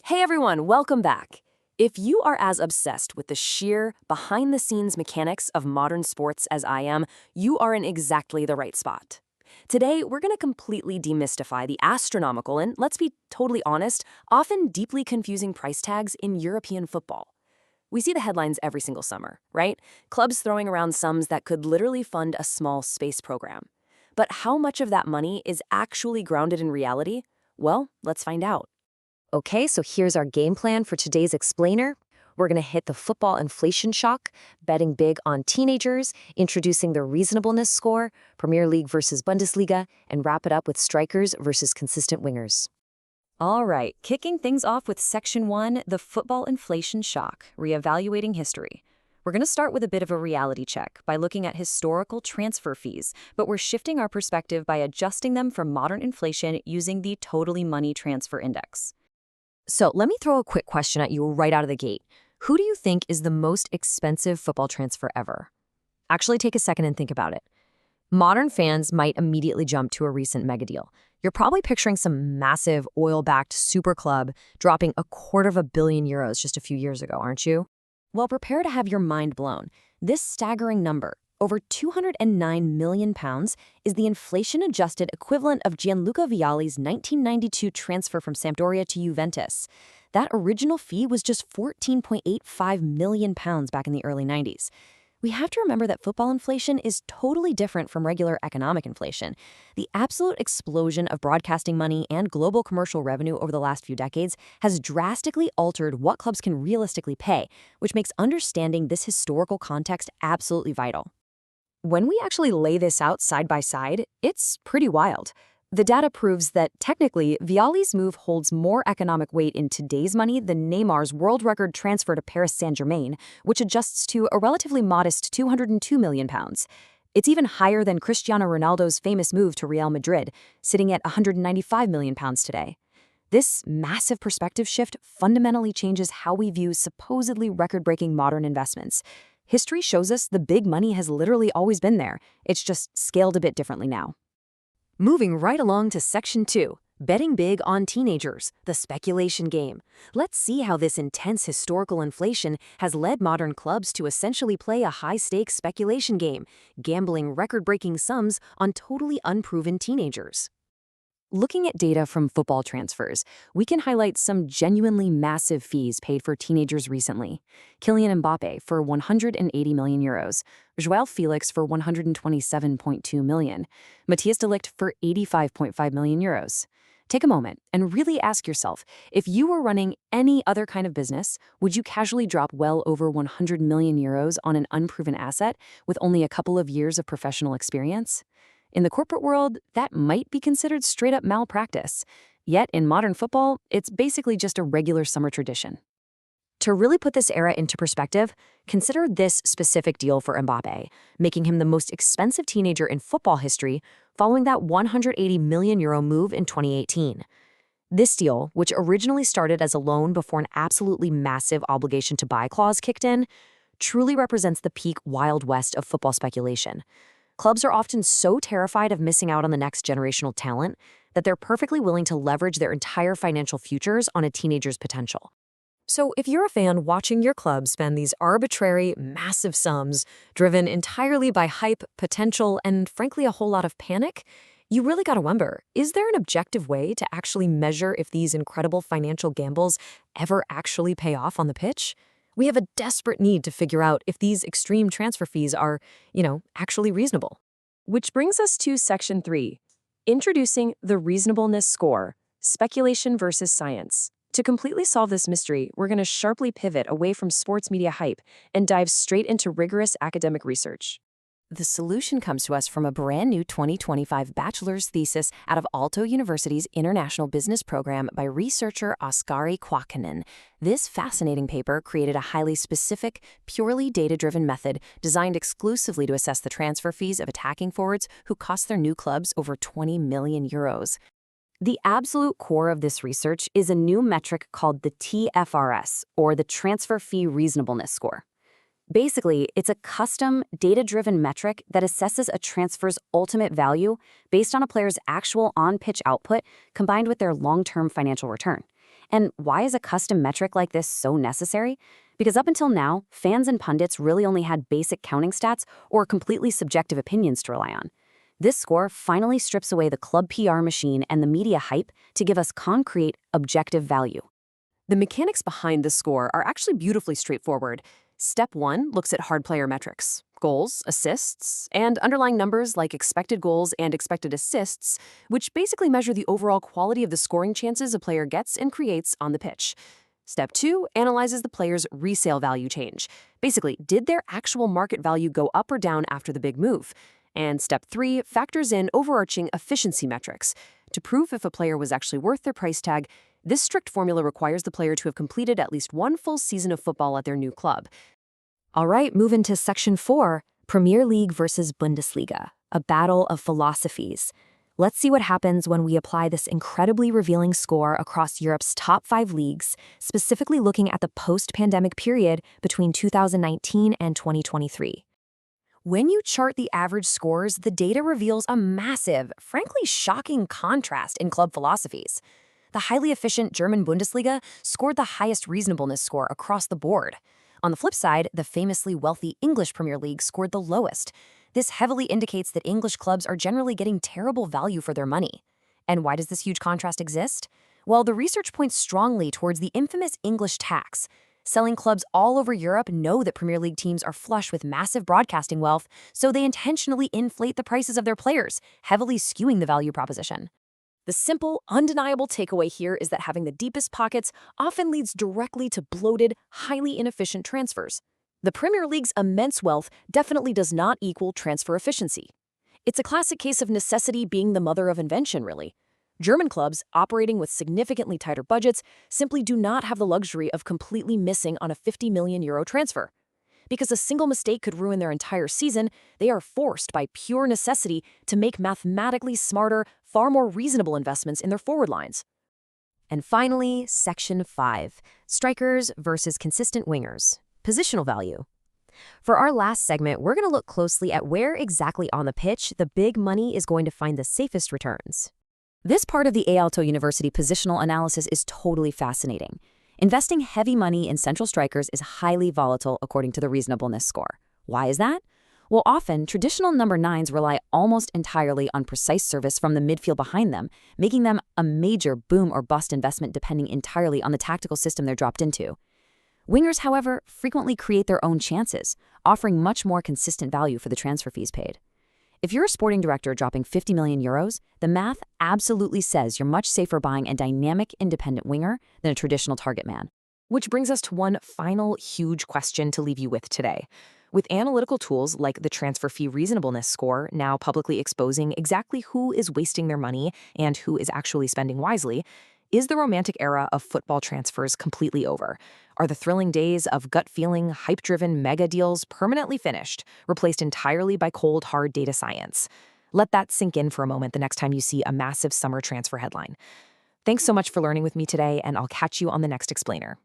Hey everyone, welcome back. If you are as obsessed with the sheer, behind-the-scenes mechanics of modern sports as I am, you are in exactly the right spot. Today, we're going to completely demystify the astronomical and, let's be totally honest, often deeply confusing price tags in European football. We see the headlines every single summer, right? Clubs throwing around sums that could literally fund a small space program. But how much of that money is actually grounded in reality? Well, let's find out. Okay, so here's our game plan for today's explainer. We're going to hit the football inflation shock, betting big on teenagers, introducing the reasonableness score, Premier League versus Bundesliga, and wrap it up with strikers versus consistent wingers. All right, kicking things off with Section 1, the football inflation shock, reevaluating history. We're going to start with a bit of a reality check by looking at historical transfer fees, but we're shifting our perspective by adjusting them for modern inflation using the Totally Money Transfer Index. So let me throw a quick question at you right out of the gate. Who do you think is the most expensive football transfer ever? Actually, take a second and think about it. Modern fans might immediately jump to a recent mega deal. You're probably picturing some massive oil-backed super club dropping €250 million just a few years ago, aren't you? Well, prepare to have your mind blown. This staggering number, over £209 million, is the inflation-adjusted equivalent of Gianluca Vialli's 1992 transfer from Sampdoria to Juventus. That original fee was just £14.85 million back in the early 90s. We have to remember that football inflation is totally different from regular economic inflation. The absolute explosion of broadcasting money and global commercial revenue over the last few decades has drastically altered what clubs can realistically pay, which makes understanding this historical context absolutely vital. When we actually lay this out side by side, it's pretty wild. The data proves that technically, Vialli's move holds more economic weight in today's money than Neymar's world record transfer to Paris Saint-Germain, which adjusts to a relatively modest £202 million. It's even higher than Cristiano Ronaldo's famous move to Real Madrid, sitting at £195 million today. This massive perspective shift fundamentally changes how we view supposedly record-breaking modern investments. History shows us the big money has literally always been there. It's just scaled a bit differently now. Moving right along to Section 2, betting big on teenagers, the speculation game. Let's see how this intense historical inflation has led modern clubs to essentially play a high-stakes speculation game, gambling record-breaking sums on totally unproven teenagers. Looking at data from football transfers, we can highlight some genuinely massive fees paid for teenagers recently. Kylian Mbappé for €180 million, João Felix for €127.2 million, Matthias de Ligt for €85.5 million. Take a moment and really ask yourself, if you were running any other kind of business, would you casually drop well over €100 million on an unproven asset with only a couple of years of professional experience? In the corporate world, that might be considered straight-up malpractice. Yet, in modern football, it's basically just a regular summer tradition. To really put this era into perspective, consider this specific deal for Mbappé, making him the most expensive teenager in football history following that €180 million move in 2018. This deal, which originally started as a loan before an absolutely massive obligation to buy clause kicked in, truly represents the peak Wild West of football speculation. Clubs are often so terrified of missing out on the next generational talent that they're perfectly willing to leverage their entire financial futures on a teenager's potential. So if you're a fan watching your club spend these arbitrary, massive sums driven entirely by hype, potential, and frankly a whole lot of panic, you really gotta wonder, is there an objective way to actually measure if these incredible financial gambles ever actually pay off on the pitch? We have a desperate need to figure out if these extreme transfer fees are, actually reasonable. Which brings us to Section 3, introducing the reasonableness score, speculation versus science. To completely solve this mystery, we're going to sharply pivot away from sports media hype and dive straight into rigorous academic research. The solution comes to us from a brand new 2025 bachelor's thesis out of Aalto University's International Business Program by researcher Oskari Kwakinen. This fascinating paper created a highly specific, purely data-driven method designed exclusively to assess the transfer fees of attacking forwards who cost their new clubs over €20 million. The absolute core of this research is a new metric called the TFRS, or the Transfer Fee Reasonableness Score. Basically, it's a custom, data-driven metric that assesses a transfer's ultimate value based on a player's actual on-pitch output combined with their long-term financial return. And why is a custom metric like this so necessary? Because up until now, fans and pundits really only had basic counting stats or completely subjective opinions to rely on. This score finally strips away the club PR machine and the media hype to give us concrete, objective value. The mechanics behind the score are actually beautifully straightforward. Step 1 looks at hard player metrics, goals, assists, and underlying numbers like expected goals and expected assists, which basically measure the overall quality of the scoring chances a player gets and creates on the pitch. Step 2 analyzes the player's resale value change. Basically, did their actual market value go up or down after the big move? And Step 3 factors in overarching efficiency metrics. To prove if a player was actually worth their price tag, this strict formula requires the player to have completed at least one full season of football at their new club. All right, move into Section 4, Premier League versus Bundesliga, a battle of philosophies. Let's see what happens when we apply this incredibly revealing score across Europe's top 5 leagues, specifically looking at the post-pandemic period between 2019 and 2023. When you chart the average scores, the data reveals a massive, frankly shocking contrast in club philosophies. The highly efficient German Bundesliga scored the highest reasonableness score across the board. On the flip side, the famously wealthy English Premier League scored the lowest. This heavily indicates that English clubs are generally getting terrible value for their money. And why does this huge contrast exist? Well, the research points strongly towards the infamous English tax. Selling clubs all over Europe know that Premier League teams are flush with massive broadcasting wealth, so they intentionally inflate the prices of their players, heavily skewing the value proposition. The simple, undeniable takeaway here is that having the deepest pockets often leads directly to bloated, highly inefficient transfers. The Premier League's immense wealth definitely does not equal transfer efficiency. It's a classic case of necessity being the mother of invention, really. German clubs, operating with significantly tighter budgets, simply do not have the luxury of completely missing on a €50 million transfer. Because a single mistake could ruin their entire season, they are forced by pure necessity to make mathematically smarter, far more reasonable investments in their forward lines. And finally, Section 5, strikers versus consistent wingers, positional value. For our last segment, we're going to look closely at where exactly on the pitch the big money is going to find the safest returns. This part of the Aalto University positional analysis is totally fascinating. Investing heavy money in central strikers is highly volatile according to the reasonableness score. Why is that? Well, often, traditional number 9s rely almost entirely on precise service from the midfield behind them, making them a major boom or bust investment depending entirely on the tactical system they're dropped into. Wingers, however, frequently create their own chances, offering much more consistent value for the transfer fees paid. If you're a sporting director dropping €50 million, the math absolutely says you're much safer buying a dynamic, independent winger than a traditional target man. Which brings us to one final huge question to leave you with today. With analytical tools like the transfer fee reasonableness score now publicly exposing exactly who is wasting their money and who is actually spending wisely, is the romantic era of football transfers completely over? Are the thrilling days of gut-feeling, hype-driven mega deals permanently finished, replaced entirely by cold, hard data science? Let that sink in for a moment the next time you see a massive summer transfer headline. Thanks so much for learning with me today, and I'll catch you on the next explainer.